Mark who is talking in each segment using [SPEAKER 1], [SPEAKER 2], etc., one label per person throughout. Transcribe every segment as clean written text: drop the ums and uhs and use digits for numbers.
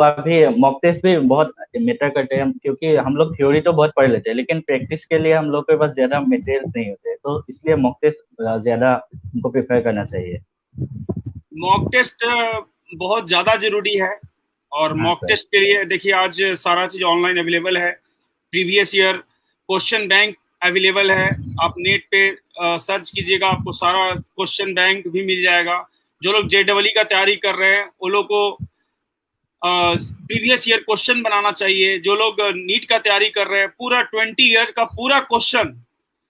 [SPEAKER 1] अभी mock test भी बहुत मैटर करते हैं, क्योंकि हम लोग थ्योरी तो बहुत पढ़ लेते हैं, लेकिन प्रैक्टिस के लिए हम लोग के पास ज्यादा मटेरियल्स नहीं होते, तो इसलिए मॉक टेस्ट ज्यादा हमको प्रिफर करना चाहिए।
[SPEAKER 2] मॉक टेस्ट बहुत ज्यादा जरूरी है। और
[SPEAKER 1] हाँ
[SPEAKER 2] मॉक
[SPEAKER 1] सर।
[SPEAKER 2] टेस्ट के लिए देखिए आज सारा चीज ऑनलाइन अवेलेबल है। Previous year question bank available है। आप नेट पे सर्च कीजिएगा, आपको सारा क्वेश्चन बैंक भी मिल जाएगा। जो लोग जेडबलई का तैयारी कर रहे हैं वो लोग को प्रीवियस ईयर क्वेश्चन बनाना चाहिए। जो लोग नीट का तैयारी कर रहे हैं पूरा 20 ईयर का पूरा क्वेश्चन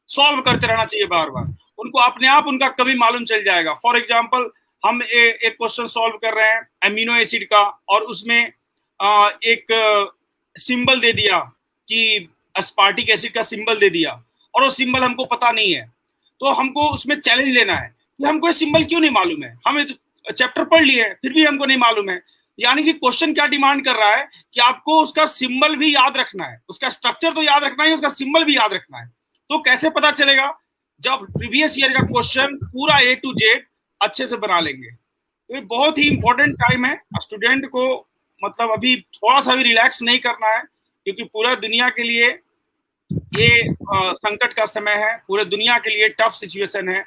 [SPEAKER 2] सॉल्व करते रहना चाहिए बार बार। उनको अपने आप उनका कभी मालूम चल जाएगा। फॉर एग्जाम्पल हम एक क्वेश्चन सॉल्व कर रहे हैं अमीनो एसिड का, और उसमें एक सिंबल दे दिया कि अस्पार्टिक एसिड का सिंबल दे दिया, और वो सिंबल हमको पता नहीं है, तो हमको उसमें चैलेंज लेना है कि हमको ये सिंबल क्यों नहीं मालूम है। हमें तो चैप्टर पढ़ लिए फिर भी हमको नहीं मालूम है। यानी कि क्वेश्चन क्या डिमांड कर रहा है कि आपको उसका सिंबल भी याद रखना है, उसका स्ट्रक्चर तो याद रखना है, उसका सिंबल भी याद रखना है। तो कैसे पता चलेगा? जब प्रीवियस ईयर का क्वेश्चन पूरा ए टू जेड अच्छे से बना लेंगे। तो ये बहुत ही इंपॉर्टेंट टाइम है स्टूडेंट को। मतलब अभी थोड़ा सा भी रिलैक्स नहीं करना है, क्योंकि पूरा दुनिया के लिए ये संकट का समय है, पूरे दुनिया के लिए टफ सिचुएशन है।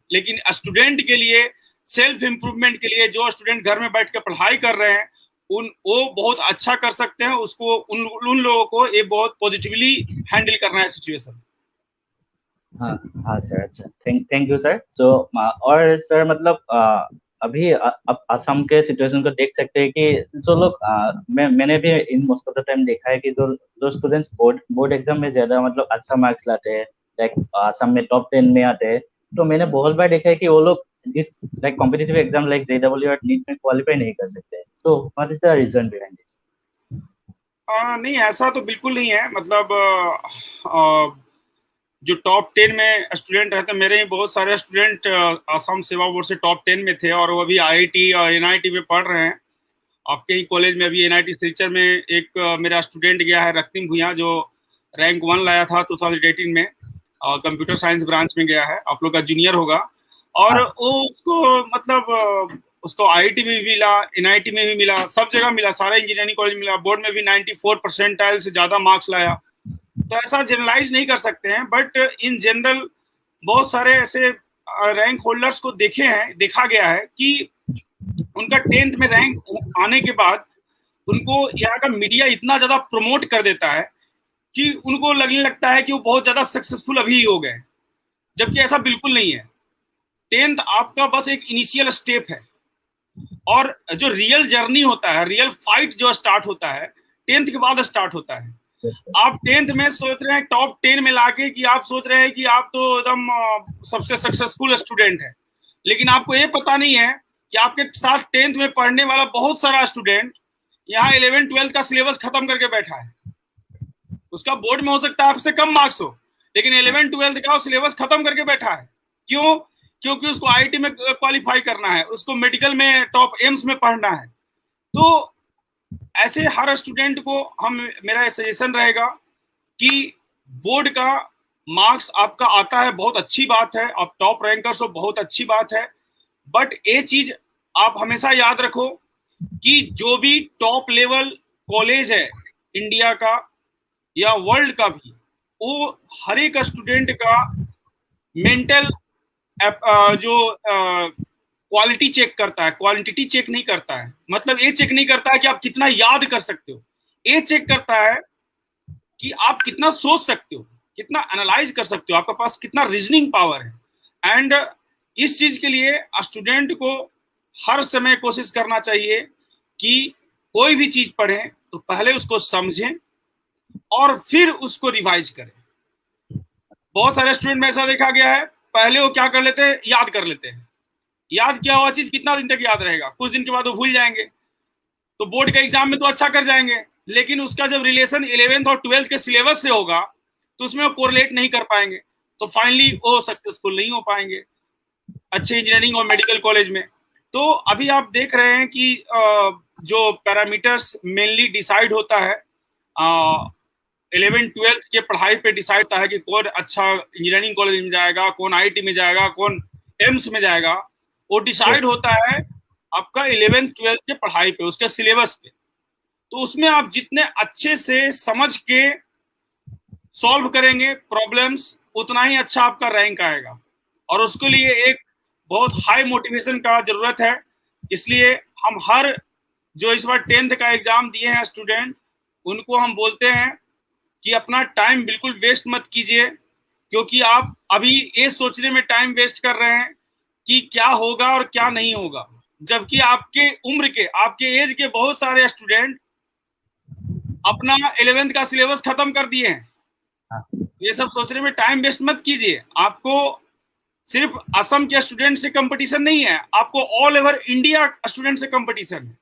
[SPEAKER 2] लेकिन स्टूडेंट के लिए, सेल्फ इंप्रूवमेंट के लिए, जो स्टूडेंट घर में बैठ के पढ़ाई कर रहे हैं वो बहुत अच्छा कर सकते हैं। उसको उन लोगों को ये बहुत पॉजिटिवली हैंडल करना है सिचुएशन।
[SPEAKER 1] हाँ हाँ सर, अच्छा, थैंक यू सर। तो और सर मतलब अभी अब असम के सिचुएशन को देख सकते हैं कि जो लोग मैंने भी in most of the time देखा है कि जो जो स्टूडेंट्स बोर्ड एग्जाम में ज्यादा मतलब अच्छा मार्क्स लाते हैं, लाइक असम में टॉप 10 में आते हैं, तो मैंने बहुत बार देखा है कि वो लोग इस लाइक कॉम्पिटिटिव एग्जाम लाइक जेडब्ल्यू और नीट में क्वालिफाई नहीं कर सकते। तो what is the reason behind this?
[SPEAKER 2] नहीं, ऐसा तो बिल्कुल नहीं है। मतलब जो टॉप 10 में स्टूडेंट रहते हैं, मेरे ही बहुत सारे स्टूडेंट आसाम सेवा बोर्ड से टॉप 10 में थे, और वो अभी आईआईटी और एनआईटी में पढ़ रहे हैं। आपके ही कॉलेज में अभी एनआईटी सिलचर में एक मेरा स्टूडेंट गया है, रক্তিम भुइयां, जो रैंक 1 लाया था 2018 में, कंप्यूटर साइंस ब्रांच में गया है। आप लोग का जूनियर होगा। और
[SPEAKER 1] हाँ
[SPEAKER 2] वो उसको मतलब उसको आईआईटी में भी मिला, एनआईटी में भी मिला, सब जगह मिला, सारे इंजीनियरिंग कॉलेज मिला। बोर्ड में भी 94 परसेंटाइल से ज्यादा मार्क्स लाया। तो ऐसा जनरलाइज नहीं कर सकते हैं, बट इन जनरल बहुत सारे ऐसे रैंक होल्डर्स को देखा गया है कि उनका 10th में रैंक आने के बाद उनको यहाँ का मीडिया इतना ज्यादा प्रमोट कर देता है कि उनको लगने लगता है कि वो बहुत ज्यादा सक्सेसफुल अभी ही हो गए, जबकि ऐसा बिल्कुल नहीं है। 10th आपका बस एक इनिशियल स्टेप है, और जो रियल जर्नी होता है, रियल फाइट जो स्टार्ट होता है 10th के बाद स्टार्ट होता है।
[SPEAKER 1] Yes sir.
[SPEAKER 2] आप 10th में सोच रहे हैं टॉप 10 में लाके कि आप सोच रहे हैं कि आप तो एकदम सबसे सक्सेसफुल स्टूडेंट है, लेकिन आपको ये पता नहीं है कि आपके साथ 10th में पढ़ने वाला बहुत सारा स्टूडेंट यहाँ 11th-12th का सिलेबस खत्म करके बैठा है। उसका बोर्ड में हो सकता है आपसे कम मार्क्स हो, लेकिन 11th-12th का सिलेबस खत्म करके बैठा है। क्यों? क्योंकि उसको आईआईटी में क्वालिफाई करना है, उसको मेडिकल में टॉप एम्स में पढ़ना है। तो ऐसे हर स्टूडेंट को मेरा सजेशन रहेगा कि बोर्ड का मार्क्स आपका आता है, बहुत अच्छी बात है, आप टॉप रैंकर्स हो, बहुत अच्छी बात है। बट ये चीज आप हमेशा याद रखो कि जो भी टॉप लेवल कॉलेज है इंडिया का या वर्ल्ड का भी, वो हर एक स्टूडेंट का मेंटल जो क्वालिटी चेक करता है, क्वांटिटी चेक नहीं करता है। मतलब ये चेक नहीं करता है कि आप कितना याद कर सकते हो, ये चेक करता है कि आप कितना सोच सकते हो, कितना एनालाइज कर सकते हो, आपके पास कितना रीजनिंग पावर है। एंड इस चीज के लिए स्टूडेंट को हर समय कोशिश करना चाहिए कि कोई भी चीज पढ़ें तो पहले उसको समझें और फिर उसको रिवाइज करें। बहुत सारे स्टूडेंट में ऐसा देखा गया है, पहले वो क्या कर लेते हैं, याद कर लेते हैं। याद किया हुआ चीज कितना दिन तक याद रहेगा? कुछ दिन के बाद वो भूल जाएंगे। तो बोर्ड के एग्जाम में तो अच्छा कर जाएंगे, लेकिन उसका जब रिलेशन 11th और 12th के सिलेबस से होगा तो उसमें वो कोरिलेट नहीं कर पाएंगे, तो फाइनली वो सक्सेसफुल नहीं हो पाएंगे अच्छे इंजीनियरिंग और मेडिकल कॉलेज में। तो अभी आप देख रहे हैं कि जो पैरामीटर्स मेनली डिसाइड होता है 11th-12th के पढ़ाई पे डिसाइड होता है कि कौन अच्छा इंजीनियरिंग कॉलेज में जाएगा, कौन आईआईटी में जाएगा, कौन एम्स में जाएगा। वो डिसाइड
[SPEAKER 1] यस
[SPEAKER 2] होता है आपका 11th-12th के पढ़ाई पे, उसके सिलेबस पे। तो उसमें आप जितने अच्छे से समझ के सॉल्व करेंगे प्रॉब्लम्स, उतना ही अच्छा आपका रैंक आएगा। और उसके लिए एक बहुत हाई मोटिवेशन का जरूरत है। इसलिए हम हर जो इस बार 10th का एग्जाम दिए हैं स्टूडेंट, उनको हम बोलते हैं कि अपना टाइम बिल्कुल वेस्ट मत कीजिए, क्योंकि आप अभी ये सोचने में टाइम वेस्ट कर रहे हैं कि क्या होगा और क्या नहीं होगा, जबकि आपके उम्र के, आपके एज के बहुत सारे स्टूडेंट अपना 11th का सिलेबस खत्म कर दिए हैं। ये सब सोचने में टाइम वेस्ट मत कीजिए। आपको सिर्फ असम के स्टूडेंट से कंपटीशन नहीं है, आपको ऑल ओवर इंडिया स्टूडेंट से कंपटीशन है।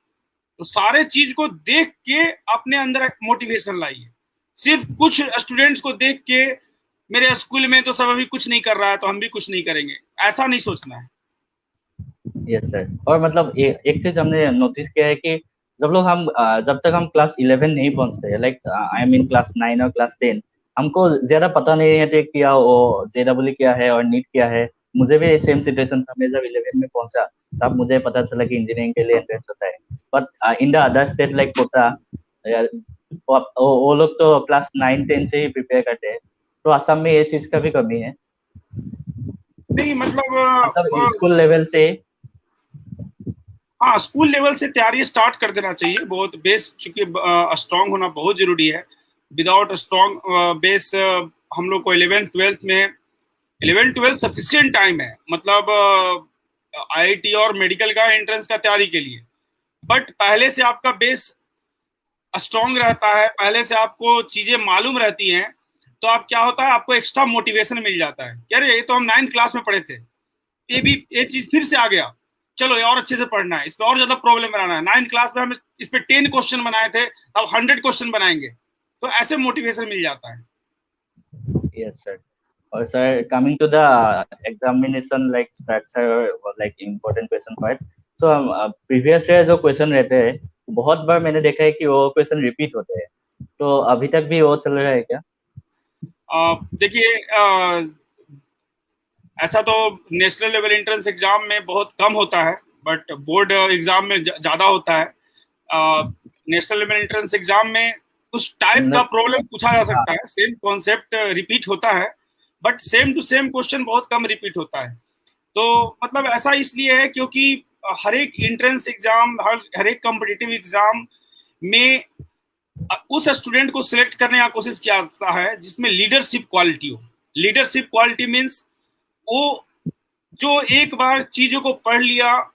[SPEAKER 2] तो सारे चीज को देख के अपने अंदर मोटिवेशन लाइए। सिर्फ कुछ स्टूडेंट्स को देख के मेरे स्कूल में तो सब अभी कुछ नहीं कर रहा है तो हम भी कुछ नहीं करेंगे, ऐसा नहीं सोचना है।
[SPEAKER 1] Yes sir. और मतलब एक चीज हमने नोटिस किया है कि जब तक हम क्लास 11 नहीं पहुंचते, लाइक आई मीन क्लास 9 और क्लास 10, हमको ज्यादा पता नहीं है कि क्या वो JEE क्या है और नीट क्या है। मुझे भी सेम सिचुएशन था। मैं जब 11 में पहुंचा तब मुझे पता चला कि इंजीनियरिंग के लिए एंट्रेंस होता है। But in the other state like Kota, वो लोग तो क्लास 9-10 से ही प्रिपेयर करते हैं। तो असम में ये चीज का भी कमी है।
[SPEAKER 2] नहीं मतलब
[SPEAKER 1] स्कूल लेवल से।
[SPEAKER 2] हाँ, स्कूल लेवल से तैयारी स्टार्ट कर देना चाहिए। बहुत बेस चूंकि स्ट्रांग होना बहुत जरूरी है। विदाउट स्ट्रांग बेस हम लोग को 11th-12th सफिशिएंट टाइम है, मतलब IIT और मेडिकल का एंट्रेंस का तैयारी के लिए। बट पहले से आपका बेस स्ट्रांग रहता है, पहले से आपको चीजें मालूम रहती हैं, तो आप क्या होता है, आपको एक्स्ट्रा मोटिवेशन मिल जाता है। अरे ये तो हम 9th क्लास में पढ़े थे, ये चीज फिर से आ गया, चलो ये और अच्छे से पढ़ना है, इस पर और ज्यादा प्रॉब्लम बनाना है। 9th क्लास में हम इस पे 10 क्वेश्चन बनाए थे, अब 100 क्वेश्चन बनाएंगे। तो ऐसे मोटिवेशन मिल जाता है।
[SPEAKER 1] Yes sir. और sir, coming to the examination like structure like important question part, so previous year जो क्वेश्चन रहते हैं, बहुत बार मैंने देखा है कि वो क्वेश्चन रिपीट होते हैं। तो अभी तक भी वो चल रहा है क्या?
[SPEAKER 2] देखिए, ऐसा तो नेशनल लेवल एंट्रेंस एग्जाम में बहुत कम होता है, बट बोर्ड एग्जाम में ज्यादा होता है। नेशनल लेवल एंट्रेंस एग्जाम में उस टाइप का प्रॉब्लम पूछा जा सकता है, सेम कॉन्सेप्ट रिपीट होता है, but same to same question बहुत कम रिपीट होता है। तो मतलब ऐसा इसलिए है क्योंकि हर एक एंट्रेंस एग्जाम, हर एक कॉम्पिटिटिव एग्जाम में उस स्टूडेंट को सिलेक्ट करने का कोशिश किया जाता है जिसमें लीडरशिप क्वालिटी हो। लीडरशिप क्वालिटी मीन्स वो जो एक बार चीजों को पढ़ लिया,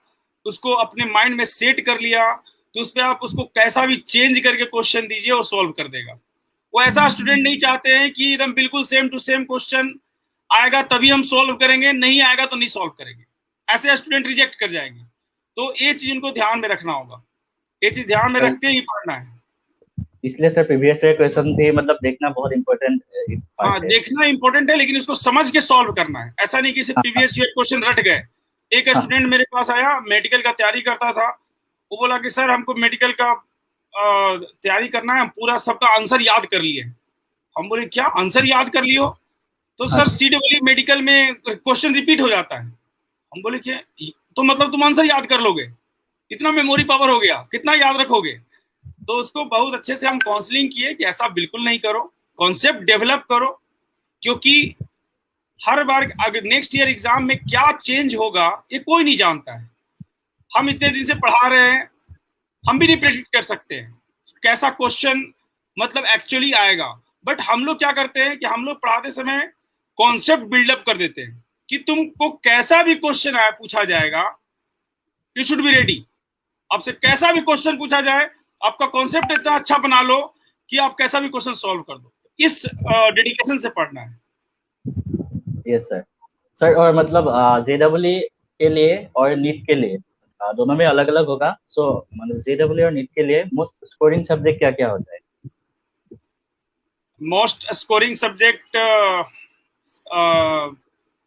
[SPEAKER 2] उसको अपने माइंड में सेट कर लिया, तो उस पर आप उसको कैसा भी चेंज करके क्वेश्चन दीजिए वो सॉल्व कर देगा। वो ऐसा स्टूडेंट नहीं चाहते हैं कि एकदम बिल्कुल सेम टू सेम क्वेश्चन आएगा तभी हम सॉल्व करेंगे, नहीं आएगा तो नहीं सॉल्व करेंगे। ऐसे स्टूडेंट रिजेक्ट कर जाएंगे। तो ये चीज उनको ध्यान में रखना होगा, ये चीज ध्यान में रखते ही पढ़ना है।
[SPEAKER 1] इसलिए सर प्रीवियस ईयर क्वेश्चन भी मतलब देखना बहुत इंपॉर्टेंट है।
[SPEAKER 2] हाँ, देखना इंपॉर्टेंट है, लेकिन इसको समझ के सॉल्व करना है। ऐसा नहीं कि सिर्फ प्रीवियस ईयर क्वेश्चन रट गए। एक स्टूडेंट मेरे पास आया, मेडिकल का तैयारी करता था, वो बोला कि सर हमको मेडिकल का तैयारी करना है, पूरा सबका आंसर याद कर लिए। हम बोले क्या आंसर याद कर लियो? तो सर CWE मेडिकल में क्वेश्चन रिपीट हो जाता है। हम बोले क्या, तो मतलब तुम आंसर याद कर लोगे? कितना मेमोरी पावर हो गया, कितना याद रखोगे? तो उसको बहुत अच्छे से हम काउंसलिंग किए कि ऐसा बिल्कुल नहीं करो, कॉन्सेप्ट डेवलप करो, क्योंकि हर बार अगर नेक्स्ट ईयर एग्जाम में क्या चेंज होगा ये कोई नहीं जानता है। हम इतने दिन से पढ़ा रहे हैं, हम भी नहीं प्रेडिक्ट कर सकते हैं कैसा क्वेश्चन मतलब एक्चुअली आएगा। बट हम लोग क्या करते हैं कि हम लोग पढ़ाते समय कॉन्सेप्ट बिल्डअप कर देते हैं कि तुमको कैसा भी क्वेश्चन आया पूछा जाएगा, यू शुड बी रेडी। आपसे कैसा भी क्वेश्चन पूछा जाए, आपका कॉन्सेप्ट इतना अच्छा बना लो कि आप कैसा भी क्वेश्चन सॉल्व कर दो। इस डेडिकेशन से पढ़ना है।
[SPEAKER 1] Yes sir. सर और मतलब JEE के लिए और नीट के लिए दोनों में अलग अलग होगा। सो मतलब JEE और नीट के लिए मोस्ट स्कोरिंग सब्जेक्ट क्या क्या होता है?
[SPEAKER 2] मोस्ट स्कोरिंग सब्जेक्ट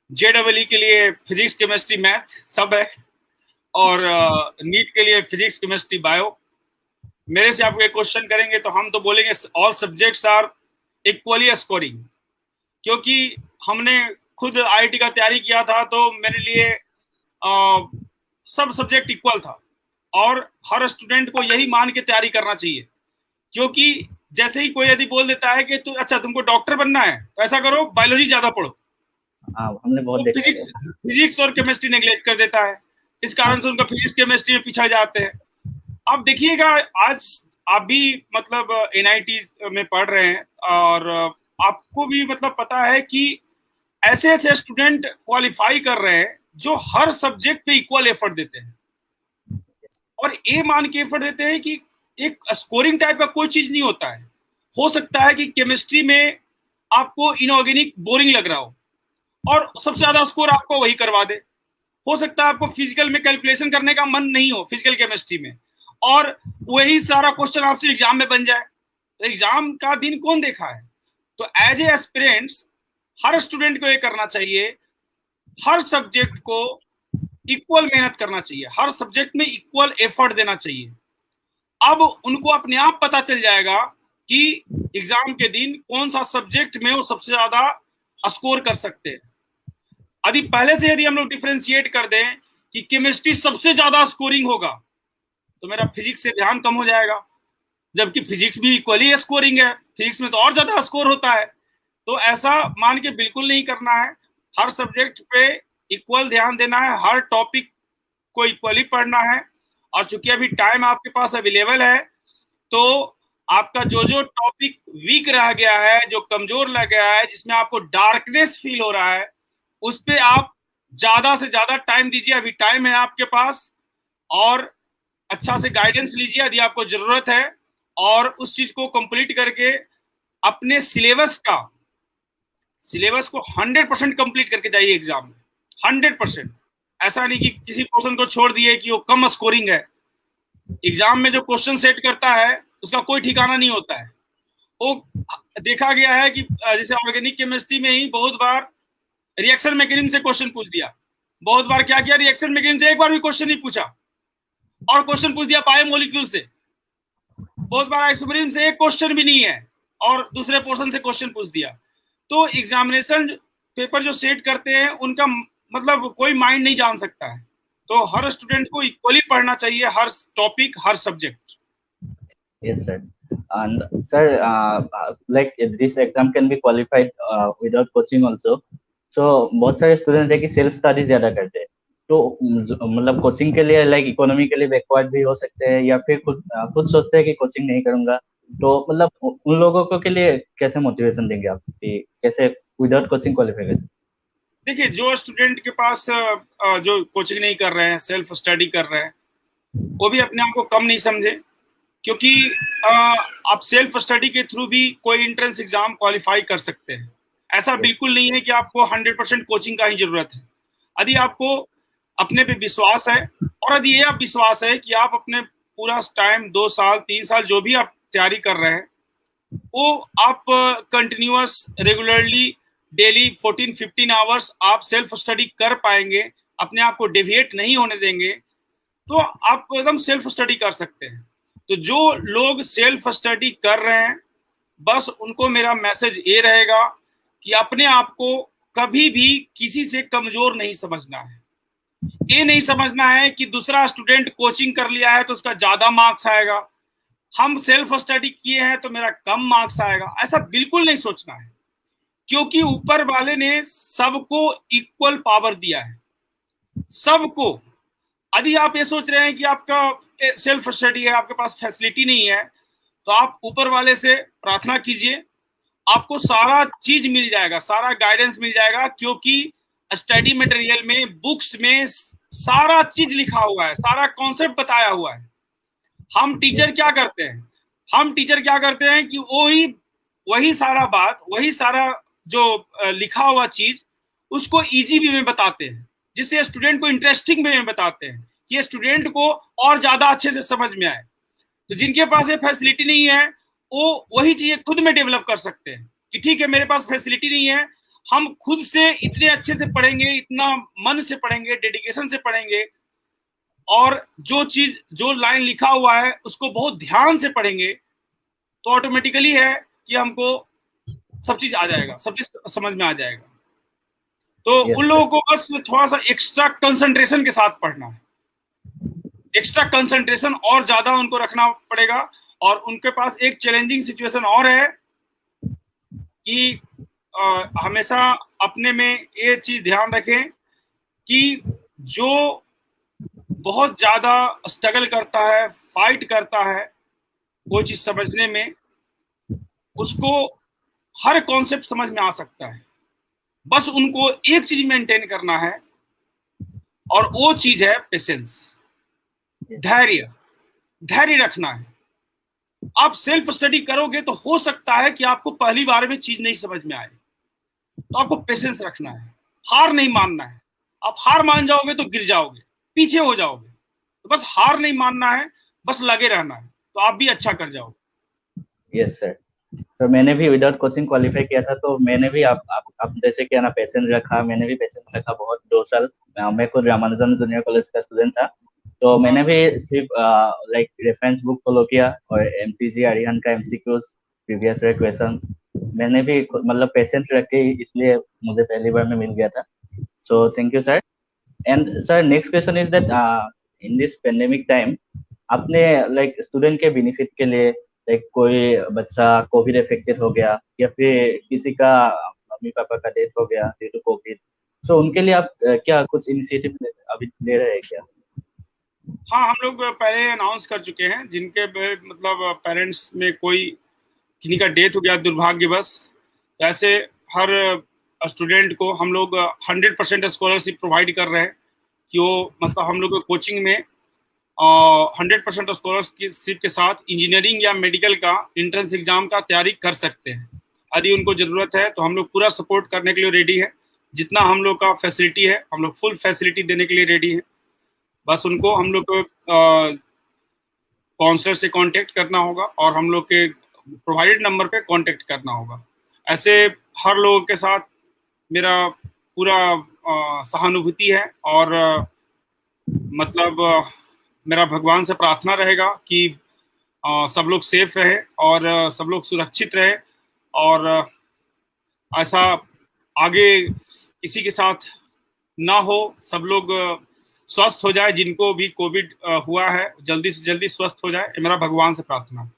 [SPEAKER 2] JEE के लिए फिजिक्स, केमिस्ट्री, मैथ सब है, और नीट के लिए फिजिक्स, केमिस्ट्री, बायो। मेरे से आप एक क्वेश्चन करेंगे तो हम तो बोलेंगे all subjects are equally scoring, क्योंकि हमने खुद IIT का तैयारी किया था, तो मेरे लिए सब सब्जेक्ट इक्वल था, और हर स्टूडेंट को यही मान के तैयारी करना चाहिए क्योंकि जैसे ही कोई यदि बोल देता है कि तो अच्छा तुमको डॉक्टर बनना है तो ऐसा करो, बायोलॉजी ज्यादा पढ़ो,
[SPEAKER 1] हाँ हमने बहुत
[SPEAKER 2] तो
[SPEAKER 1] देखा है।
[SPEAKER 2] फिजिक्स और केमिस्ट्री नेग्लेक्ट कर देता है। इस कारण से उनका फिजिक्स केमिस्ट्री में पीछे जाते हैं। आप देखिएगा, आज आप भी मतलब एनआईटी में पढ़ रहे हैं और आपको भी मतलब पता है कि ऐसे ऐसे स्टूडेंट क्वालिफाई कर रहे हैं जो हर सब्जेक्ट पे इक्वल एफर्ट देते हैं और ये मान के एफर्ट देते हैं कि एक स्कोरिंग टाइप का कोई चीज नहीं होता है। हो सकता है कि केमिस्ट्री में आपको इनऑर्गेनिक बोरिंग लग रहा हो और सबसे ज्यादा स्कोर आपको वही करवा दे। हो सकता है आपको फिजिकल में कैलकुलेशन करने का मन नहीं हो, फिजिकल केमिस्ट्री में, और वही सारा क्वेश्चन आपसे एग्जाम में बन जाए। तो एग्जाम का दिन कौन देखा है? तो एज ए एस्पिरेंट्स हर स्टूडेंट को ये करना चाहिए, हर सब्जेक्ट को इक्वल मेहनत करना चाहिए, हर सब्जेक्ट में इक्वल एफर्ट देना चाहिए। अब उनको अपने आप पता चल जाएगा कि एग्जाम के दिन कौन सा सब्जेक्ट में वो सबसे ज्यादा स्कोर कर सकते हैं। यदि पहले से यदि हम लोग डिफरेंशिएट कर दें कि केमिस्ट्री सबसे ज्यादा स्कोरिंग होगा तो मेरा फिजिक्स से ध्यान कम हो जाएगा, जबकि फिजिक्स भी इक्वली स्कोरिंग है, फिजिक्स में तो और ज्यादा स्कोर होता है। तो ऐसा मान के बिल्कुल नहीं करना है। हर सब्जेक्ट पे इक्वल ध्यान देना है, हर टॉपिक को इक्वली पढ़ना है। और चूंकि अभी टाइम आपके पास अवेलेबल है तो आपका जो जो टॉपिक वीक रह गया है, जो कमजोर लग गया है, जिसमें आपको डार्कनेस फील हो रहा है, उस पे आप ज्यादा से ज्यादा टाइम दीजिए। अभी टाइम है आपके पास और अच्छा से गाइडेंस लीजिए यदि आपको जरूरत है, और उस चीज को कंप्लीट करके अपने सिलेबस को 100% कंप्लीट करके जाइए एग्जाम में। 100%। ऐसा नहीं कि किसी क्वेश्चन को छोड़ दिए कि वो कम स्कोरिंग है। एग्जाम में जो क्वेश्चन सेट करता है उसका कोई ठिकाना नहीं होता है। वो देखा गया है कि जैसे ऑर्गेनिक केमिस्ट्री में ही बहुत बार रिएक्शन मैकेनिज्म से क्वेश्चन पूछ दिया, बहुत बार क्या किया, रिएक्शन मैकेनिज्म से एक बार भी क्वेश्चन नहीं पूछा और क्वेश्चन पूछ दिया बायोमोलिक्यूल से। बहुत बार आइसोमेरिज्म से एक क्वेश्चन भी नहीं है और दूसरे पोर्शन से क्वेश्चन पूछ दिया। तो एग्जामिनेशन पेपर जो सेट करते हैं उनका मतलब कोई माइंड नहीं जान सकता है। तो हर स्टूडेंट को इक्वली पढ़ना चाहिए, हर टॉपिक, हर subject.
[SPEAKER 1] Yes, sir. And sir, like this exam can be qualified without coaching also. So बहुत सारे स्टूडेंट है कि सेल्फ स्टडी ज्यादा करते हैं, तो मतलब कोचिंग के लिए लाइक इकोनॉमिकली बैकवर्ड भी हो सकते हैं या फिर खुद सोचते हैं कि कोचिंग नहीं करूंगा। तो मतलब उन लोगों को के लिए कैसे मोटिवेशन देंगे आप कि कैसे विदाउट कोचिंग क्वालिफाई कर?
[SPEAKER 2] देखिए, जो स्टूडेंट के पास जो कोचिंग नहीं कर रहे हैं, सेल्फ स्टडी कर रहे हैं, वो भी अपने आप को कम नहीं समझे, क्योंकि आप सेल्फ स्टडी के थ्रू भी कोई एंट्रेंस एग्जाम क्वालिफाई कर सकते हैं। ऐसा बिल्कुल नहीं है कि आपको 100% कोचिंग का ही जरूरत है। यदि आपको अपने पे विश्वास है और यदि ये आप विश्वास है कि आप अपने पूरा टाइम 2 साल 3 साल जो भी आप तैयारी कर रहे हैं वो आप कंटिन्यूअस रेगुलरली डेली 14-15 आवर्स आप सेल्फ स्टडी कर पाएंगे, अपने आप को डेविएट नहीं होने देंगे, तो आप एकदम सेल्फ स्टडी कर सकते हैं। तो जो लोग सेल्फ स्टडी कर रहे हैं, बस उनको मेरा मैसेज ये रहेगा कि अपने आप को कभी भी किसी से कमजोर नहीं समझना है। ये नहीं समझना है कि दूसरा स्टूडेंट कोचिंग कर लिया है तो उसका ज्यादा मार्क्स आएगा, हम सेल्फ स्टडी किए हैं तो मेरा कम मार्क्स आएगा। ऐसा बिल्कुल नहीं सोचना है, क्योंकि ऊपर वाले ने सबको इक्वल पावर दिया है, सबको। यदि आप ये सोच रहे हैं कि आपका सेल्फ स्टडी है, आपके पास फैसिलिटी नहीं है, तो आप ऊपर वाले से प्रार्थना कीजिए, आपको सारा चीज मिल जाएगा, सारा गाइडेंस मिल जाएगा, क्योंकि स्टडी मटेरियल में, बुक्स में सारा चीज लिखा हुआ है, सारा कॉन्सेप्ट बताया हुआ है। हम टीचर क्या करते हैं कि वही सारा बात, वही सारा जो लिखा हुआ चीज उसको इजी वे में बताते हैं, जिससे स्टूडेंट को इंटरेस्टिंग वे में बताते हैं कि स्टूडेंट को और ज्यादा अच्छे से समझ में आए। तो जिनके पास ये फैसिलिटी नहीं है वो वही चीजें खुद में डेवलप कर सकते हैं कि ठीक है मेरे पास फैसिलिटी नहीं है, हम खुद से इतने अच्छे से पढ़ेंगे, इतना मन से पढ़ेंगे, डेडिकेशन से पढ़ेंगे, और जो लाइन लिखा हुआ है उसको बहुत ध्यान से पढ़ेंगे, तो ऑटोमेटिकली है कि हमको सब चीज आ जाएगा, सब चीज समझ में आ जाएगा। तो उन लोगों को बस थोड़ा सा एक्स्ट्रा कंसंट्रेशन के साथ पढ़ना है, एक्स्ट्रा कंसंट्रेशन और ज्यादा उनको रखना पड़ेगा, और उनके पास एक चैलेंजिंग सिचुएशन और है कि हमेशा अपने में ये चीज ध्यान रखें कि जो बहुत ज्यादा स्ट्रगल करता है, फाइट करता है कोई चीज समझने में, उसको हर कॉन्सेप्ट समझ में आ सकता है। बस उनको एक चीज मेंटेन करना है और वो चीज है पेशेंस, धैर्य। धैर्य रखना है। आप सेल्फ स्टडी करोगे तो हो सकता है कि आपको पहली बार में चीज नहीं समझ में आए, तो आपको पेशेंस रखना है, हार नहीं मानना है। आप हार मान जाओगे तो गिर जाओगे, पीछे हो जाओगे। तो बस हार नहीं मानना है, बस लगे रहना है, तो आप भी अच्छा कर जाओगे।
[SPEAKER 1] Yes sir. सर मैंने भी विदाउट कोचिंग क्वालिफाई किया था, तो मैंने भी आप जैसे कि ना पेशेंस रखा, मैंने भी पेशेंस रखा बहुत 2 साल। मैं खुद रामानुजन जूनियर कॉलेज का स्टूडेंट था, तो मैंने भी सिर्फ लाइक रेफरेंस बुक फॉलो किया और एमटीजी अरिहंत का एमसीक्यूज प्रीवियस ईयर क्वेश्चन मैंने भी मतलब पेशेंस रखे, इसलिए मुझे पहली बार में मिल गया था। So thank you sir. And sir next question is that in this pandemic time आपने लाइक स्टूडेंट के बेनिफिट के लिए, लाइक कोई बच्चा कोविड इफेक्टेड हो गया या फिर किसी का मम्मी पापा का डेथ हो गया ड्यू टू कोविड, सो उनके लिए आप क्या कुछ इनिशिएटिव अभी ले रहे हैं क्या?
[SPEAKER 2] हाँ, हम लोग पहले अनाउंस कर चुके हैं, जिनके मतलब पेरेंट्स में कोई किसी का डेथ हो गया दुर्भाग्यवश, ऐसे हर स्टूडेंट को हम लोग 100% स्कॉलरशिप प्रोवाइड कर रहे हैं कि वो मतलब हम लोग कोचिंग में 100% स्कॉलरशिप के साथ इंजीनियरिंग या मेडिकल का एंट्रेंस एग्जाम का तैयारी कर सकते हैं। यदि उनको जरूरत है तो हम लोग पूरा सपोर्ट करने के लिए रेडी है। जितना हम लोग का फैसिलिटी है, हम लोग फुल फैसिलिटी देने के लिए रेडी है। बस उनको हम लोग को काउंसलर से कांटेक्ट करना होगा और हम लोग के प्रोवाइडेड नंबर पे कांटेक्ट करना होगा। ऐसे हर लोगों के साथ मेरा पूरा सहानुभूति है और मतलब मेरा भगवान से प्रार्थना रहेगा कि सब लोग सेफ रहे और सब लोग सुरक्षित रहे और ऐसा आगे किसी के साथ ना हो, सब लोग स्वस्थ हो जाए। जिनको भी कोविड हुआ है जल्दी से जल्दी स्वस्थ हो जाए, मेरा भगवान से प्रार्थना।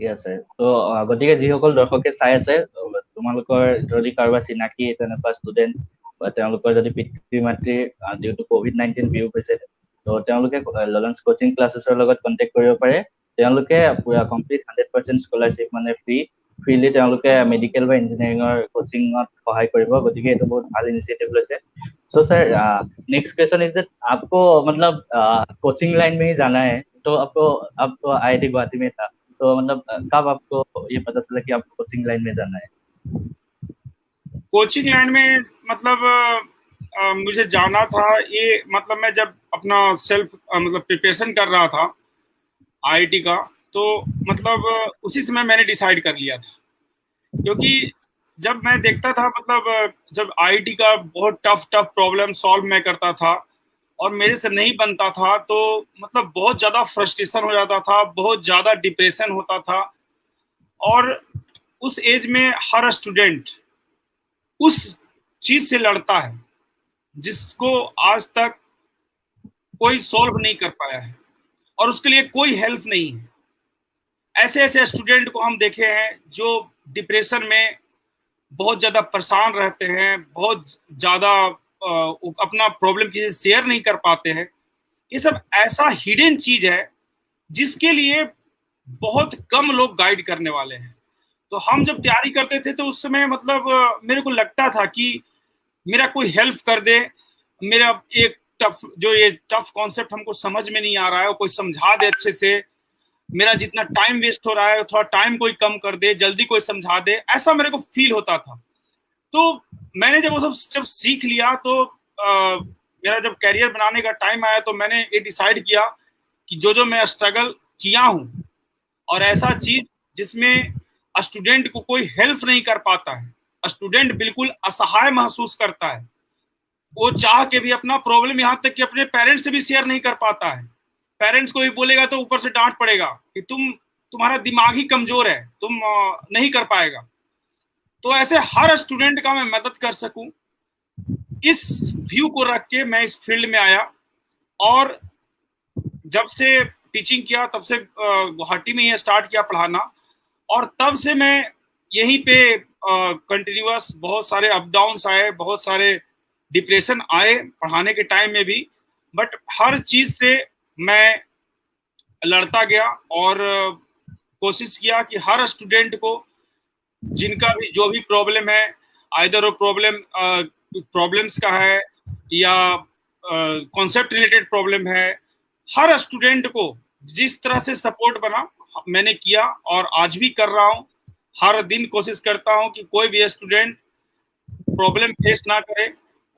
[SPEAKER 1] Yes, sir. তো গতিকে যিসকল দৰ্শকে চাই আছে, তোমালোকৰ যদি কাৰোবাৰ চিনাকি তেনেকুৱা ষ্টুডেণ্ট বা তেওঁলোকৰ যদি পিতৃ মাতৃ যিহেতু COVID-19 বিয়োগ হৈছে, তো তেওঁলোকে লৰেন্স কোচিং ক্লাছেছৰ লগত কণ্টেক্ট কৰিব পাৰে। তেওঁলোকে পুৰা কমপ্লিট 100% স্কলাৰশ্বিপ মানে ফ্ৰীলি তেওঁলোকে মেডিকেল বা ইঞ্জিনিয়াৰিঙৰ কোচিঙত সহায় কৰিব। গতিকে এইটো বহুত ভাল ইনিচিয়েটিভ লৈছে। So sir next question is that आपको मतलब कोचिंग लाइन में ही जाना है, तो आपको अब तो IIT गुवाहाटी में था, तो मतलब कब आपको ये पता चला कि आपको कोचिंग लाइन में जाना है?
[SPEAKER 2] कोचिंग लाइन में मतलब मुझे जाना था, ये मतलब मैं जब अपना सेल्फ मतलब प्रिपरेशन कर रहा था IIT का, तो मतलब उसी समय मैंने डिसाइड कर लिया था। क्योंकि जब मैं देखता था मतलब जब IIT का बहुत टफ प्रॉब्लम सॉल्व मैं करता था और मेरे से नहीं बनता था, तो मतलब बहुत ज्यादा फ्रस्ट्रेशन हो जाता था, बहुत ज्यादा डिप्रेशन होता था। और उस एज में हर स्टूडेंट उस चीज से लड़ता है जिसको आज तक कोई सॉल्व नहीं कर पाया है और उसके लिए कोई हेल्प नहीं है। ऐसे ऐसे स्टूडेंट को हम देखे हैं जो डिप्रेशन में बहुत ज्यादा परेशान रहते हैं, बहुत ज्यादा अपना प्रॉब्लम किसी से शेयर नहीं कर पाते हैं। ये सब ऐसा हिडन चीज है जिसके लिए बहुत कम लोग गाइड करने वाले हैं। तो हम जब तैयारी करते थे तो उस समय मतलब मेरे को लगता था कि मेरा कोई हेल्प कर दे, मेरा एक ये टफ कॉन्सेप्ट हमको समझ में नहीं आ रहा है, कोई समझा दे अच्छे से, मेरा जितना टाइम वेस्ट हो रहा है थोड़ा टाइम कोई कम कर दे, जल्दी कोई समझा दे, ऐसा मेरे को फील होता था। तो मैंने जब वो सब जब सीख लिया तो मेरा जब कैरियर बनाने का टाइम आया तो मैंने ये डिसाइड किया कि जो मैं स्ट्रगल किया हूं और ऐसा चीज जिसमें स्टूडेंट को कोई हेल्प नहीं कर पाता है, स्टूडेंट बिल्कुल असहाय महसूस करता है, वो चाह के भी अपना प्रॉब्लम यहाँ तक कि अपने पेरेंट्स से भी शेयर नहीं कर पाता है। पेरेंट्स को भी बोलेगा तो ऊपर से डांट पड़ेगा कि तुम्हारा दिमाग ही कमजोर है, तुम नहीं कर पाएगा। तो ऐसे हर स्टूडेंट का मैं मदद कर सकूं, इस व्यू को रख के मैं इस फील्ड में आया। और जब से टीचिंग किया तब से गुवाहाटी में ही स्टार्ट किया पढ़ाना, और तब से मैं यहीं पे कंटिन्यूअस, बहुत सारे अप डाउन्स आए, बहुत सारे डिप्रेशन आए पढ़ाने के टाइम में भी, बट हर चीज से मैं लड़ता गया और कोशिश किया कि हर स्टूडेंट को, जिनका भी जो भी प्रॉब्लम है, आइदर वो प्रॉब्लम्स का है या कॉन्सेप्ट रिलेटेड प्रॉब्लम है, हर स्टूडेंट को जिस तरह से सपोर्ट बना मैंने किया और आज भी कर रहा हूँ। हर दिन कोशिश करता हूँ कि कोई भी स्टूडेंट प्रॉब्लम फेस ना करे,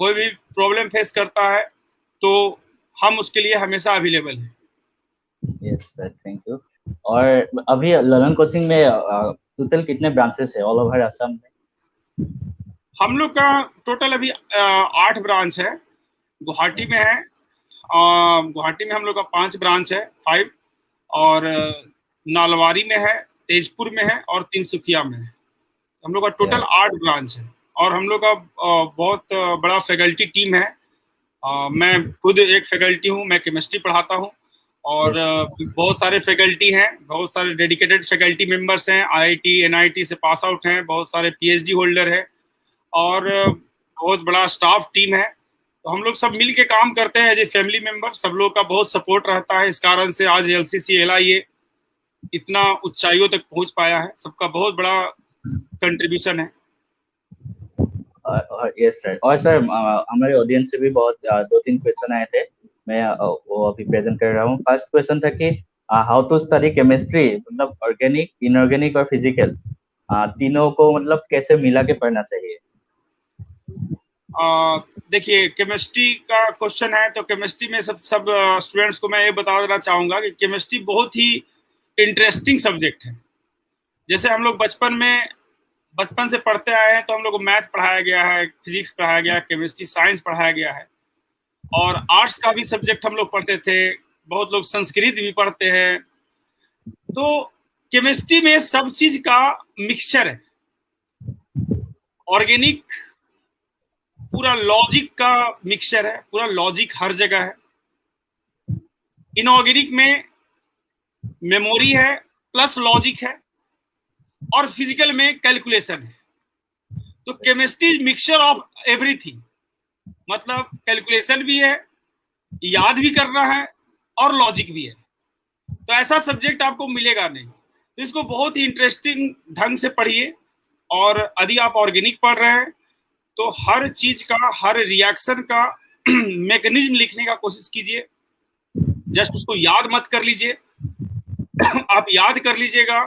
[SPEAKER 2] कोई भी प्रॉब्लम फेस करता है तो हम उसके लिए हमेशा अवेलेबल हैं।
[SPEAKER 1] Yes sir, thank you. और अभी ललन कोचिंग में टोटल कितने ब्रांचेस है ऑल ओवर असम में?
[SPEAKER 2] हम लोग का टोटल अभी 8 ब्रांच है। गुवाहाटी में है, गुवाहाटी में हम लोग का 5 ब्रांच है, 5, और नालवारी में है, तेजपुर में है और तिनसुकिया में है। हम लोग का टोटल 8 ब्रांच है और हम लोग का बहुत बड़ा फैकल्टी टीम है। मैं खुद एक फैकल्टी हूँ, मैं केमिस्ट्री पढ़ाता हूँ और बहुत सारे फैकल्टी हैं, बहुत सारे डेडिकेटेड फैकल्टी मेंबर्स हैं, आईआईटी एनआईटी से पास आउट हैं, बहुत सारे पीएचडी होल्डर है और बहुत बड़ा स्टाफ टीम है। तो हम लोग सब मिल के काम करते हैं एज ए फैमिली मेंबर। सब लोग का बहुत सपोर्ट रहता है, इस कारण से आज एलसीसी एलआईए इतना ऊंचाइयों तक पहुंच पाया है। सबका बहुत बड़ा कंट्रीब्यूशन है।
[SPEAKER 1] Yes sir. और सर हमारे ऑडियंस से भी बहुत 2-3 क्वेश्चन आए थे, मैं वो अभी प्रेजेंट कर रहा हूँ। फर्स्ट क्वेश्चन था कि हाउ टू स्टडी केमिस्ट्री, मतलब ऑर्गेनिक, इनऑर्गेनिक और फिजिकल तीनों को मतलब कैसे मिला के पढ़ना चाहिए?
[SPEAKER 2] देखिए, केमिस्ट्री का क्वेश्चन है तो केमिस्ट्री में सब स्टूडेंट्स को मैं ये बता देना चाहूंगा कि केमिस्ट्री बहुत ही इंटरेस्टिंग सब्जेक्ट है। जैसे हम लोग बचपन से पढ़ते आए हैं तो हम लोग को मैथ पढ़ाया गया है, फिजिक्स पढ़ाया गया है, केमिस्ट्री साइंस पढ़ाया गया है, और आर्ट्स का भी सब्जेक्ट हम लोग पढ़ते थे, बहुत लोग संस्कृत भी पढ़ते हैं। तो केमिस्ट्री में सब चीज का मिक्सचर है। ऑर्गेनिक पूरा लॉजिक का मिक्सचर है, पूरा लॉजिक हर जगह है। इनऑर्गेनिक में मेमोरी है प्लस लॉजिक है, और फिजिकल में कैलकुलेशन है। तो केमिस्ट्री मिक्सचर ऑफ एवरीथिंग, मतलब कैलकुलेशन भी है, याद भी करना है और लॉजिक भी है। तो ऐसा सब्जेक्ट आपको मिलेगा नहीं। तो इसको बहुत ही इंटरेस्टिंग ढंग से पढ़िए, और यदि आप ऑर्गेनिक पढ़ रहे हैं तो हर चीज का, हर रिएक्शन का मैकेनिज्म लिखने का कोशिश कीजिए। जस्ट उसको याद मत कर लीजिए। आप याद कर लीजिएगा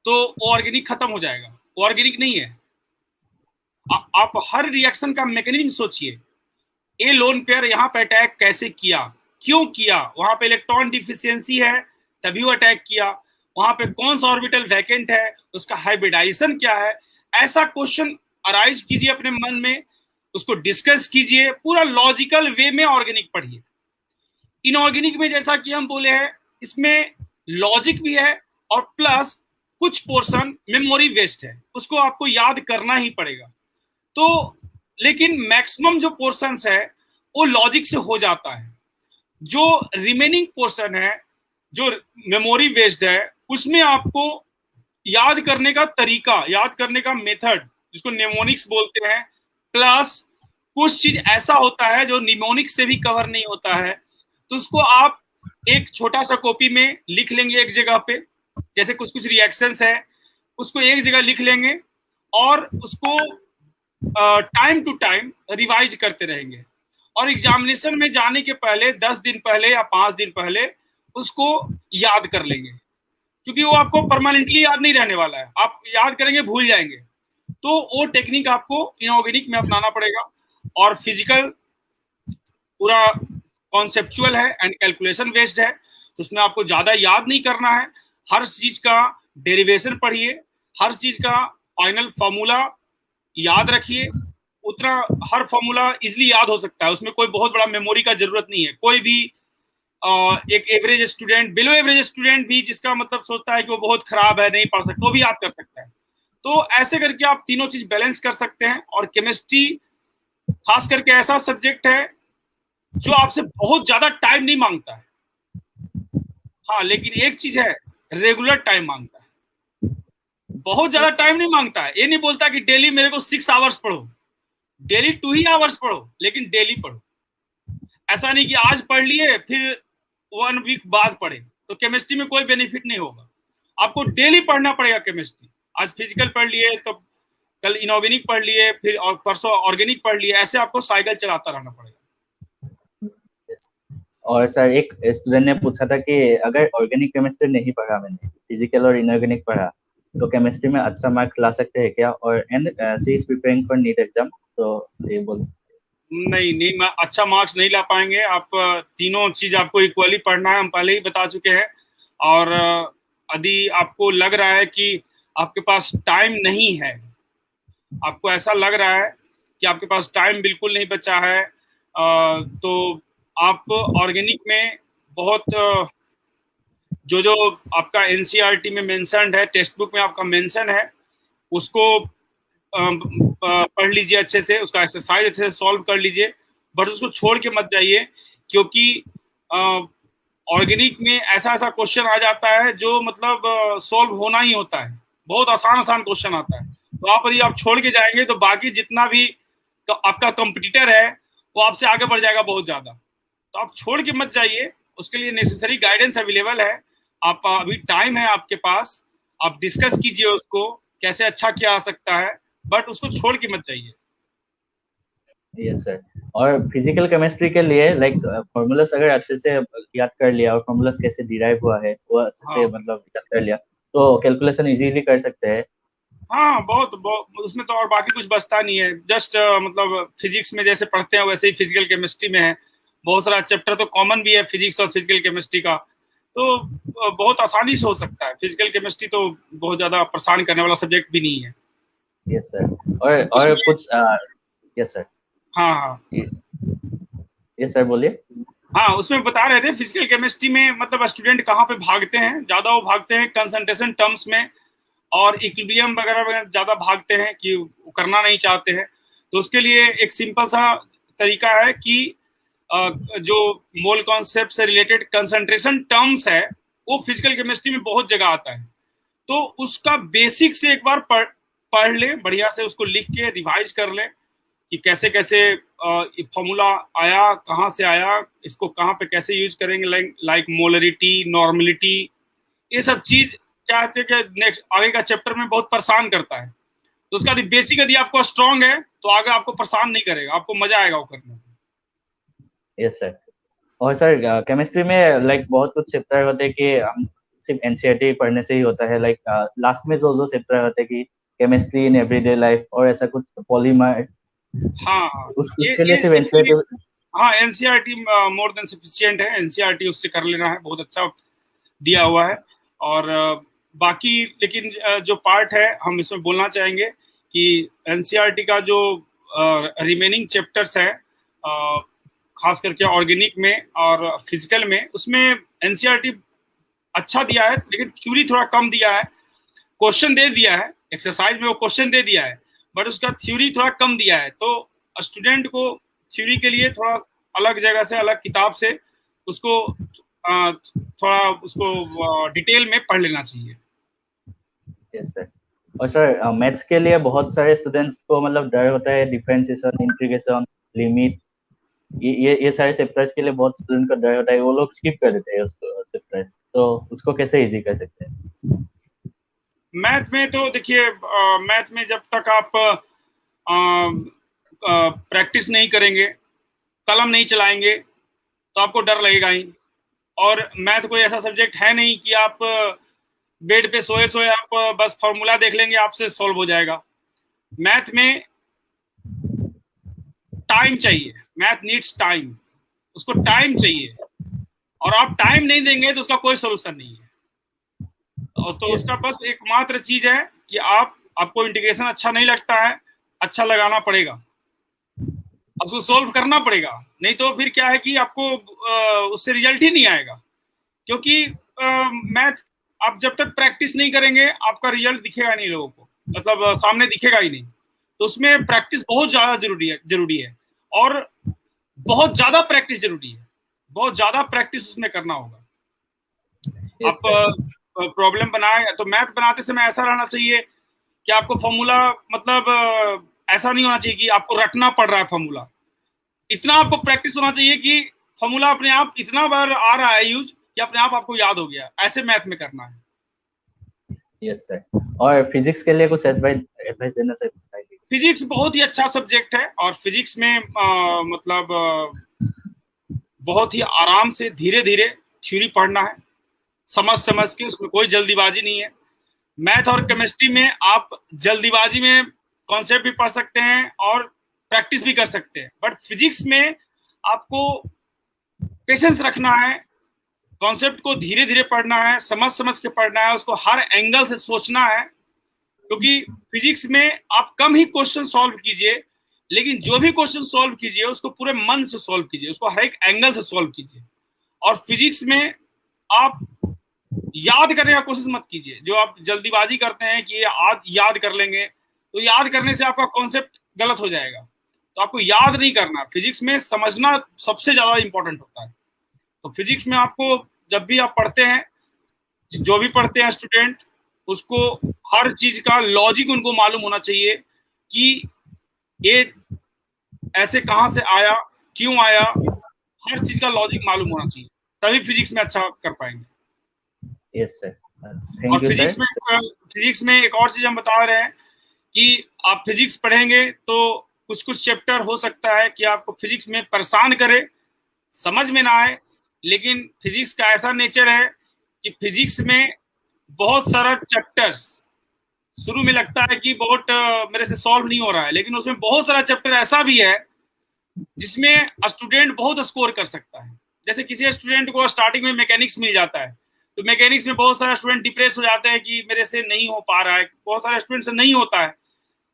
[SPEAKER 2] तो वो ऑर्गेनिक खत्म हो जाएगा, वो ऑर्गेनिक नहीं है। आप हर रिएक्शन का मैकेनिज्म सोचिए। ए लोन पेयर यहाँ पे अटैक कैसे किया, क्यों किया, वहां पे इलेक्ट्रॉन डिफिशियंसी है तभी वो अटैक किया, वहां पे कौन सा ऑर्बिटल वैकेंट है, उसका हाइब्रिडाइजेशन क्या है। ऐसा क्वेश्चन अराइज कीजिए अपने मन में, उसको डिस्कस कीजिए, पूरा लॉजिकल वे में ऑर्गेनिक पढ़िए। इनऑर्गेनिक में जैसा कि हम बोले हैं, इसमें लॉजिक भी है और प्लस कुछ पोर्शन मेमोरी वेस्ट है, उसको आपको याद करना ही पड़ेगा। तो लेकिन मैक्सिमम जो पोर्शंस है वो लॉजिक से हो जाता है। जो रिमेनिंग पोर्शन है, जो मेमोरी वेस्ड है, उसमें आपको याद करने का तरीका, याद करने का मेथड, जिसको निमोनिक्स बोलते हैं, प्लस कुछ चीज ऐसा होता है जो निमोनिक्स से भी कवर नहीं होता है। तो उसको आप एक छोटा सा कॉपी में लिख लेंगे एक जगह पे, जैसे कुछ कुछ रिएक्शंस है उसको एक जगह लिख लेंगे और उसको टाइम टू टाइम रिवाइज करते रहेंगे, और एग्जामिनेशन में जाने के पहले 10 दिन पहले या 5 दिन पहले उसको याद कर लेंगे, क्योंकि वो आपको परमानेंटली याद नहीं रहने वाला है। आप याद करेंगे भूल जाएंगे। तो वो टेक्निक आपको इनऑर्गेनिक में अपनाना पड़ेगा। और फिजिकल पूरा कॉन्सेप्चुअल है एंड कैलकुलेशन बेस्ड है, तो उसमें आपको ज्यादा याद नहीं करना है। हर चीज का डेरिवेशन पढ़िए, हर चीज का फाइनल फॉर्मूला याद रखिए। उतना हर फॉर्मूला इजिली याद हो सकता है, उसमें कोई बहुत बड़ा मेमोरी का जरूरत नहीं है। कोई भी एक average student, below average student भी, जिसका मतलब सोचता है कि वो बहुत खराब है, नहीं पढ़ सकता, वो भी याद कर सकता है। तो ऐसे करके आप तीनों चीज बैलेंस कर सकते हैं। और केमिस्ट्री खास करके ऐसा सब्जेक्ट है जो आपसे बहुत ज्यादा टाइम नहीं मांगता है। हाँ, लेकिन एक चीज है, रेगुलर टाइम मांगता है, बहुत ज्यादा टाइम नहीं मांगता है। ये नहीं बोलता कि डेली मेरे को 6 आवर्स पढ़ो, डेली 2 ही आवर्स पढ़ो, लेकिन डेली पढ़ो। ऐसा नहीं कि आज पढ़ लिए फिर 1 वीक बाद पढ़े, तो केमिस्ट्री में कोई बेनिफिट नहीं होगा। आपको डेली पढ़ना पड़ेगा केमिस्ट्री। आज फिजिकल पढ़ लिए तो कल इनऑर्गेनिक पढ़ लिए, फिर और परसों ऑर्गेनिक पढ़ लिए, ऐसे आपको साइकिल चलाता रहना पड़ेगा।
[SPEAKER 1] और सर एक स्टूडेंट ने पूछा था कि अगर ऑर्गेनिक केमिस्ट्री नहीं पढ़ा, मैंने फिजिकल और इनऑर्गेनिक पढ़ा, तो केमिस्ट्री में अच्छा मार्क्स ला सकते हैं क्या? और and she is preparing for NEET exam, तो ये बोल।
[SPEAKER 2] नहीं, अच्छा मार्क्स नहीं ला पाएंगे आप। तीनों चीज आपको इक्वली पढ़ना है, हम पहले ही बता चुके हैं। और यदि आपको लग रहा है कि आपके पास टाइम नहीं है, आपको ऐसा लग रहा है कि आपके पास टाइम बिल्कुल नहीं बचा है, तो आप ऑर्गेनिक में बहुत जो आपका एनसीईआरटी में मेंशन्ड है, टेक्स्ट बुक में आपका मेंशन है, उसको पढ़ लीजिए अच्छे से, उसका एक्सरसाइज अच्छे से सॉल्व कर लीजिए, बट उसको छोड़ के मत जाइए, क्योंकि ऑर्गेनिक में ऐसा क्वेश्चन आ जाता है जो मतलब सॉल्व होना ही होता है, बहुत आसान क्वेश्चन आता है। तो आप यदि आप छोड़ के जाएंगे तो बाकी जितना भी आपका कंपटीटर है वो आपसे आगे बढ़ जाएगा बहुत ज्यादा। तो आप छोड़ के मत जाइए, उसके लिए नेसेसरी गाइडेंस अवेलेबल है। आप अभी टाइम है आपके पास, आप डिस्कस कीजिए उसको कैसे अच्छा किया जा सकता है, बट उसको छोड़ के मत जाइए।
[SPEAKER 1] Yes sir. और फिजिकल केमिस्ट्री के लिए लाइक फॉर्मूलास अगर अच्छे से याद कर लिया और फॉर्मूलास कैसे डिराइव हुआ है वो अच्छे से मतलब याद कर लिया, तो कैलकुलेशन इजीली कर सकते हैं।
[SPEAKER 2] हाँ, बहुत उसमें तो और बाकी कुछ बचता नहीं है। जस्ट मतलब फिजिक्स में जैसे पढ़ते हैं वैसे ही फिजिकल केमिस्ट्री में है। बहुत सारा चैप्टर तो कॉमन भी है फिजिक्स और फिजिकल केमिस्ट्री का, तो बहुत आसानी से हो सकता है। फिजिकल केमिस्ट्री तो बहुत ज्यादा परेशान करने वाला सब्जेक्ट भी नहीं है।
[SPEAKER 1] Yes sir. और कुछ यस सर।
[SPEAKER 2] हाँ,
[SPEAKER 1] यस सर, बोलिए।
[SPEAKER 2] हाँ, उसमें बता रहे थे फिजिकल केमिस्ट्री में मतलब स्टूडेंट कहाँ पे भागते हैं ज्यादा, वो भागते हैं कंसंट्रेशन टर्म्स में और इक्विलिब्रियम वगैरह ज्यादा भागते हैं कि वो करना नहीं चाहते हैं। तो उसके लिए एक सिंपल सा तरीका है कि जो मोल कॉन्सेप्ट से रिलेटेड कंसंट्रेशन टर्म्स है वो फिजिकल केमिस्ट्री में बहुत जगह आता है। तो उसका बेसिक से एक बार पढ़ ले, बढ़िया से उसको लिख के रिवाइज कर ले कि कैसे कैसे फॉर्मूला आया, कहाँ से आया, इसको कहाँ पे कैसे यूज करेंगे, लाइक मोलरिटी, नॉर्मलिटी, ये सब चीज क्या है कि नेक्स्ट आगे का चैप्टर में बहुत परेशान करता है। तो उसका बेसिक यदि आपको स्ट्रांग है तो आगे आपको परेशान नहीं करेगा, आपको मजा आएगा वो करने में।
[SPEAKER 1] Yes sir. और सर केमिस्ट्री में लाइक बहुत कुछ चैप्टर होते हैं कि हम सिर्फ एनसीईआरटी पढ़ने से ही होता है, लाइक लास्ट में जो चैप्टर होते हैं कि केमिस्ट्री इन एवरीडे लाइफ और ऐसा कुछ, पॉलीमर।
[SPEAKER 2] हाँ,
[SPEAKER 1] उसके लिए सिर्फ एनसीईआरटी।
[SPEAKER 2] हाँ, एनसीईआरटी मोर देन सफिशिएंट है, एनसीईआरटी उससे कर लेना है, बहुत अच्छा दिया हुआ है। और बाकी लेकिन जो पार्ट है हम इसमें बोलना चाहेंगे कि एनसीईआरटी का जो रिमेनिंग चैप्टर्स है खास करके ऑर्गेनिक में और फिजिकल में, उसमें एनसीईआरटी अच्छा दिया है लेकिन थ्योरी थोड़ा कम दिया है। क्वेश्चन दे दिया है, एक्सरसाइज में वो क्वेश्चन दे दिया है, बट उसका थ्योरी थोड़ा कम दिया है। तो स्टूडेंट को थ्योरी के लिए थोड़ा अलग जगह से, अलग किताब से उसको थोड़ा उसको डिटेल में पढ़ लेना चाहिए।
[SPEAKER 1] Yes sir. और सर मैथ्स के लिए बहुत सारे स्टूडेंट्स को मतलब डर होता है, डिफरेंशिएशन, इंटीग्रेशन, लिमिट, ये सारे चैप्टर्स के लिए बहुत स्टूडेंट को डर होता है, वो लोग स्किप कर देते हैं उस चैप्टर्स, तो उसको कैसे इजी कर सकते हैं?
[SPEAKER 2] मैथ में तो देखिए, मैथ में जब तक आप प्रैक्टिस नहीं करेंगे, कलम नहीं चलाएंगे, तो आपको डर लगेगा ही। और मैथ कोई ऐसा सब्जेक्ट है नहीं कि आप बेड पे सोए सोए आप बस फॉर्मूला देख लेंगे आपसे सॉल्व हो जाएगा। मैथ में टाइम चाहिए, मैथ नीड्स टाइम, उसको टाइम चाहिए, और आप टाइम नहीं देंगे तो उसका कोई सोल्यूशन नहीं है। तो उसका बस एकमात्र चीज है कि आपको इंटीग्रेशन अच्छा नहीं लगता है, अच्छा लगाना पड़ेगा, आपको सोल्व करना पड़ेगा, नहीं तो फिर क्या है कि आपको उससे रिजल्ट ही नहीं आएगा। क्योंकि मैथ आप जब तक प्रैक्टिस नहीं करेंगे आपका रिजल्ट दिखेगा नहीं लोगों को, मतलब सामने दिखेगा ही नहीं। तो उसमें प्रैक्टिस बहुत ज्यादा जरूरी है और बहुत ज्यादा प्रैक्टिस जरूरी है, बहुत ज्यादा प्रैक्टिस उसमें करना होगा।
[SPEAKER 1] Yes,
[SPEAKER 2] आप प्रॉब्लम बनाए तो मैथ बनाते समय ऐसा रहना चाहिए कि आपको फॉर्मूला मतलब ऐसा नहीं होना चाहिए कि आपको रटना पड़ रहा है फॉर्मूला। इतना आपको प्रैक्टिस होना चाहिए कि फॉर्मूला अपने आप इतना बार आ रहा है यूज कि अपने आप आपको याद हो गया। ऐसे मैथ में करना है।
[SPEAKER 1] yes sir. और फिजिक्स के लिए कुछ एडवाइस देना सर?
[SPEAKER 2] फिजिक्स बहुत ही अच्छा सब्जेक्ट है और फिजिक्स में मतलब बहुत ही आराम से धीरे धीरे थ्योरी पढ़ना है, समझ समझ के, उसमें कोई जल्दीबाजी नहीं है। मैथ और केमिस्ट्री में आप जल्दीबाजी में कॉन्सेप्ट भी पढ़ सकते हैं और प्रैक्टिस भी कर सकते हैं, बट फिजिक्स में आपको पेशेंस रखना है, कॉन्सेप्ट को धीरे धीरे पढ़ना है, समझ समझ के पढ़ना है, उसको हर एंगल से सोचना है। क्योंकि फिजिक्स में आप कम ही क्वेश्चन सॉल्व कीजिए, लेकिन जो भी क्वेश्चन सॉल्व कीजिए उसको पूरे मन से सॉल्व कीजिए, उसको हर एक एंगल से सॉल्व कीजिए। और फिजिक्स में आप याद करने का कोशिश मत कीजिए। जो आप जल्दीबाजी करते हैं कि याद कर लेंगे, तो याद करने से आपका कॉन्सेप्ट गलत हो जाएगा। तो आपको याद नहीं करना, फिजिक्स में समझना सबसे ज्यादा इंपॉर्टेंट होता है। तो फिजिक्स में आपको जब भी आप पढ़ते हैं, जो भी पढ़ते हैं स्टूडेंट, उसको हर चीज का लॉजिक उनको मालूम होना चाहिए कि ये ऐसे कहां से आया, क्यों आया, हर चीज का लॉजिक मालूम होना चाहिए, तभी फिजिक्स में अच्छा कर पाएंगे।
[SPEAKER 1] यस सर,
[SPEAKER 2] और
[SPEAKER 1] थैंक यू सर।
[SPEAKER 2] फिजिक्स में एक और चीज हम बता रहे हैं कि आप फिजिक्स पढ़ेंगे तो कुछ कुछ चैप्टर हो सकता है कि आपको फिजिक्स में परेशान करे, समझ में ना आए, लेकिन फिजिक्स का ऐसा नेचर है कि फिजिक्स में बहुत सारा चैप्टर्स शुरू में लगता है कि बहुत मेरे से सॉल्व नहीं हो रहा है, लेकिन उसमें बहुत सारा चैप्टर ऐसा भी है जिसमें स्टूडेंट बहुत स्कोर कर सकता है। जैसे किसी स्टूडेंट को स्टार्टिंग में मैकेनिक्स मिल जाता है, तो मैकेनिक्स में बहुत सारे स्टूडेंट डिप्रेस हो जाते हैं कि मेरे से नहीं हो पा रहा है, बहुत सारे स्टूडेंट से नहीं होता है।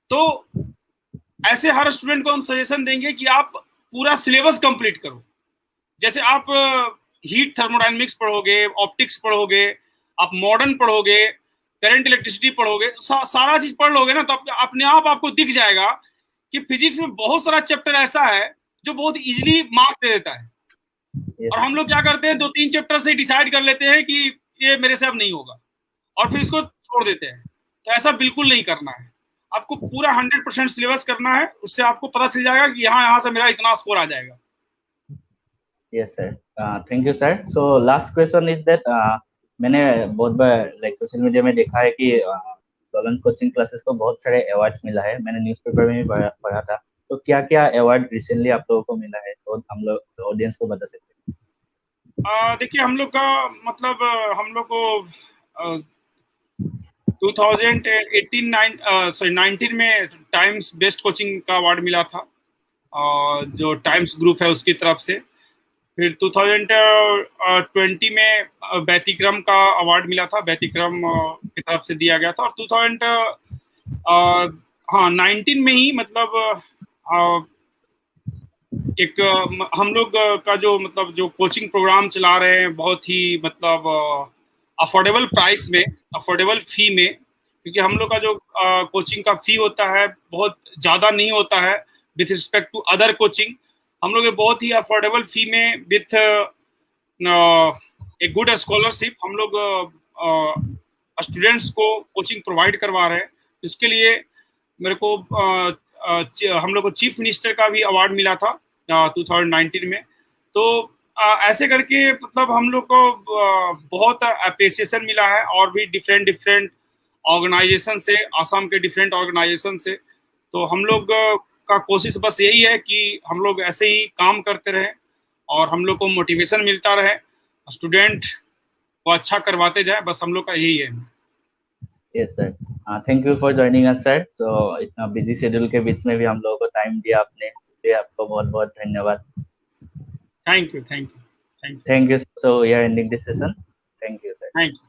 [SPEAKER 2] तो ऐसे हर स्टूडेंट को हम सजेशन देंगे कि आप पूरा सिलेबस कंप्लीट करो। जैसे आप हीट थर्मोडायनेमिक्स पढ़ोगे, ऑप्टिक्स पढ़ोगे, आप मॉडर्न पढ़ोगे, करंट इलेक्ट्रिसिटी पढ़ोगे, सारा चीज पढ़ लोगे ना, तो अपने आप आपको दिख जाएगा कि फिजिक्स में बहुत सारा चैप्टर ऐसा है जो बहुत इजीली मार्क दे देता है। और हम लोग क्या करते हैं, 2-3 चैप्टर से डिसाइड कर लेते हैं कि ये मेरे से अब नहीं होगा, और फिर इसको छोड़ देते हैं। तो ऐसा बिल्कुल नहीं करना है, आपको पूरा 100% सिलेबस करना है। उससे आपको पता चल जाएगा कि यहाँ से मेरा इतना स्कोर आ जाएगा।
[SPEAKER 1] Yes sir, thank you sir. So last question is that मैंने बहुत बार लाइक सोशल मीडिया में देखा है कि गगन कोचिंग क्लासेस को बहुत सारे अवार्ड्स मिला है, मैंने न्यूज़पेपर में भी पढ़ा था। तो क्या क्या अवार्ड रिसेंटली आप लोगों को मिला है, तो हम लोग ऑडियंस को बता सकते हैं?
[SPEAKER 2] देखिए, हम लोग का मतलब हम लोग को 2019 में टाइम्स बेस्ट कोचिंग का अवार्ड मिला था, जो टाइम्स ग्रुप है उसकी तरफ से। फिर 2020 में व्यतिक्रम का अवार्ड मिला था, व्यतिक्रम की तरफ से दिया गया था। और 2019 में ही मतलब एक हम लोग का जो मतलब जो कोचिंग प्रोग्राम चला रहे हैं, बहुत ही मतलब अफोर्डेबल प्राइस में, अफोर्डेबल फी में, क्योंकि हम लोग का जो कोचिंग का फी होता है बहुत ज़्यादा नहीं होता है with respect to other coaching. हम लोग बहुत ही अफोर्डेबल फी में विथ एक गुड स्कॉलरशिप हम लोग स्टूडेंट्स को कोचिंग प्रोवाइड करवा रहे हैं। इसके लिए मेरे को हम लोग को चीफ मिनिस्टर का भी अवार्ड मिला था 2019 में। तो ऐसे करके मतलब हम लोग को बहुत अप्रिसिएशन मिला है, और भी डिफरेंट ऑर्गेनाइजेशन से, आसाम के डिफरेंट ऑर्गेनाइजेशन से। तो हम लोग का कोशिश बस यही है कि हम लोग ऐसे ही काम करते रहें और हम लोग को मोटिवेशन मिलता रहे, स्टूडेंट को अच्छा करवाते जाए, बस हम लोग का यही है।
[SPEAKER 1] Yes sir, thank you for joining us sir. So इतना बिजी शेड्यूल के बीच में भी हम लोगों को टाइम दिया आपने, इसलिए आपको बहुत बहुत धन्यवाद।
[SPEAKER 2] Thank you.
[SPEAKER 1] Thank you. So we are ending this session. Thank you, sir.
[SPEAKER 2] Thank you.